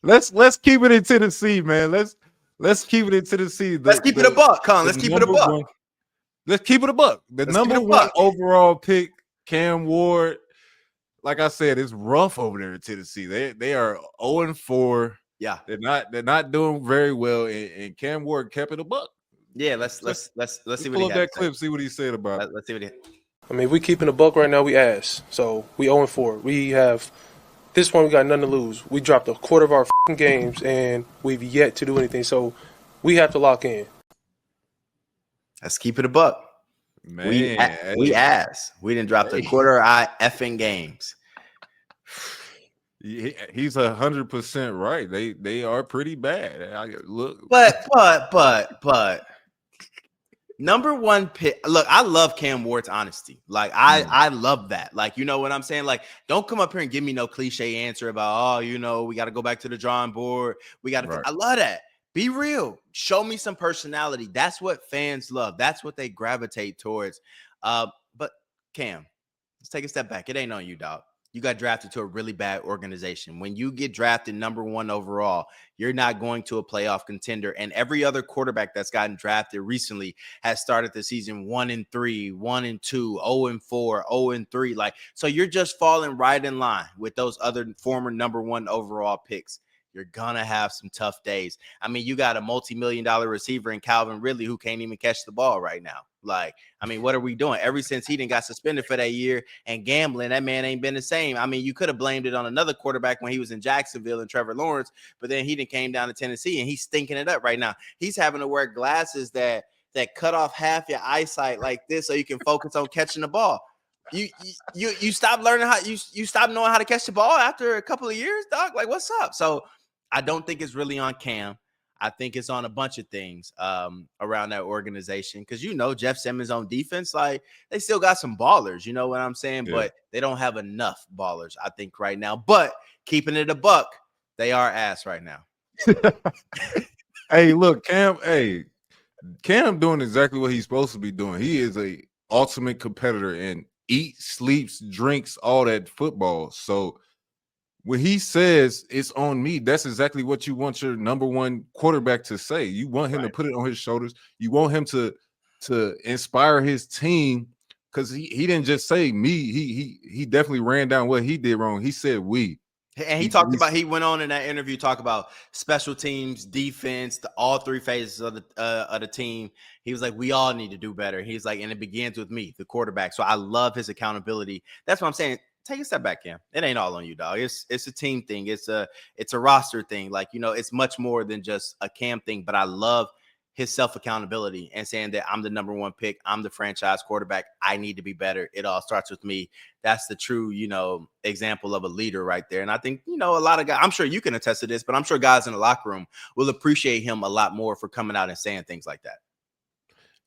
let's keep it in Tennessee, man. Let's keep it in Tennessee. Let's keep it a buck, Con. The Let's keep it a number buck. one. Let's keep it a buck. The Let's keep it number a one buck. overall pick, Cam Ward. Like I said, it's rough over there in Tennessee. They are 0-4. Yeah, they're not doing very well, and Cam Ward kept it a buck. Yeah, let's see what pull he up had that to clip, say. see what he said about it. Let's see what he. I mean, we keeping a buck right now. We ass, so we 0-4. We have this one. We got nothing to lose. We dropped a quarter of our games, and we've yet to do anything. So we have to lock in. Let's keep it a buck. Man, we ass. We didn't drop the quarter of our effing games. He's 100% right. They are pretty bad. Look, but number one pick. Look, I love Cam Ward's honesty. Like I love that. Like, you know what I'm saying? Like, don't come up here and give me no cliche answer about, oh, you know, we got to go back to the drawing board. We got to. Right. I love that. Be real. Show me some personality. That's what fans love. That's what they gravitate towards. But Cam, let's take a step back. It ain't on you, dog. You got drafted to a really bad organization. When you get drafted number one overall, you're not going to a playoff contender. And every other quarterback that's gotten drafted recently has started the season 1-3, 1-2, 0-4, 0-3. Like, so you're just falling right in line with those other former number one overall picks. You're going to have some tough days. I mean, you got a multi-million-dollar receiver in Calvin Ridley who can't even catch the ball right now. Like, I mean, what are we doing? Ever since he didn't got suspended for that year and gambling, that man ain't been the same. I mean, you could have blamed it on another quarterback when he was in Jacksonville and Trevor Lawrence, but then he didn't came down to Tennessee and he's stinking it up right now. He's having to wear glasses that cut off half your eyesight like this so you can focus on catching the ball. You stop learning how you stop knowing how to catch the ball after a couple of years, dog. Like, what's up? So I don't think it's really on Cam. I think it's on a bunch of things around that organization. Because, you know, Jeff Simmons on defense, like, they still got some ballers. You know what I'm saying? Yeah. But they don't have enough ballers, I think, right now. But keeping it a buck, they are ass right now. Hey, look, Cam doing exactly what he's supposed to be doing. He is a ultimate competitor and eats, sleeps, drinks, all that football. So when he says it's on me, that's exactly what you want your number one quarterback to say. You want him to put it on his shoulders. You want him to inspire his team, because he didn't just say me. He definitely ran down what he did wrong. He said we. And he went on in that interview, talk about special teams, defense, all three phases of the team. He was like, we all need to do better. He's like, and it begins with me, the quarterback. So I love his accountability. That's what I'm saying. Take a step back, Cam. It ain't all on you, dog. It's a team thing. It's a roster thing. Like, you know, it's much more than just a Cam thing. But I love his self-accountability and saying that I'm the number one pick. I'm the franchise quarterback. I need to be better. It all starts with me. That's the true, you know, example of a leader right there. And I think, you know, a lot of guys, I'm sure you can attest to this, but I'm sure guys in the locker room will appreciate him a lot more for coming out and saying things like that.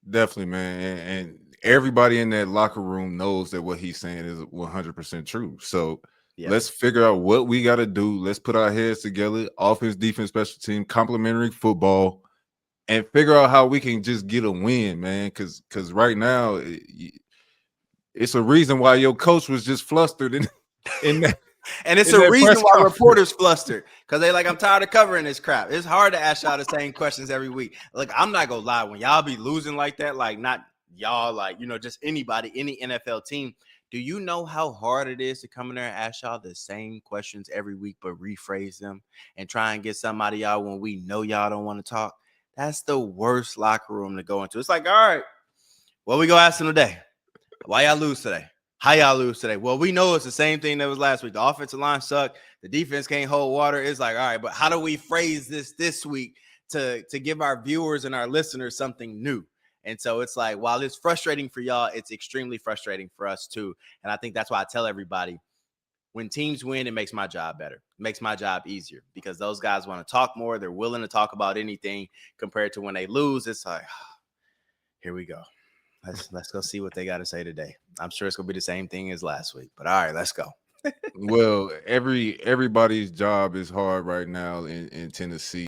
Definitely, man. And everybody in that locker room knows that what he's saying is 100% true. So let's figure out what we got to do. Let's put our heads together, offense, defense, special team, complementary football, and figure out how we can just get a win, man. Because right now, it's a reason why your coach was just flustered in that. And it's a reason why reporters flustered, because they like, I'm tired of covering this crap. It's hard to ask y'all the same questions every week. Like, I'm not gonna lie, when y'all be losing like that, like not y'all, like, you know, just anybody, any NFL team. Do you know how hard it is to come in there and ask y'all the same questions every week, but rephrase them and try and get somebody y'all when we know y'all don't want to talk? That's the worst locker room to go into. It's like, all right, what we gonna ask them today? Why y'all lose today? How y'all lose today? Well, we know it's the same thing that was last week. The offensive line sucked. The defense can't hold water. It's like, all right, but how do we phrase this week to give our viewers and our listeners something new? And so it's like, while it's frustrating for y'all, it's extremely frustrating for us too. And I think that's why I tell everybody, when teams win, it makes my job better. It makes my job easier, because those guys want to talk more. They're willing to talk about anything, compared to when they lose. It's like, here we go. Let's go see what they got to say today. I'm sure it's gonna be the same thing as last week, but all right, let's go. Well, everybody's job is hard right now in Tennessee.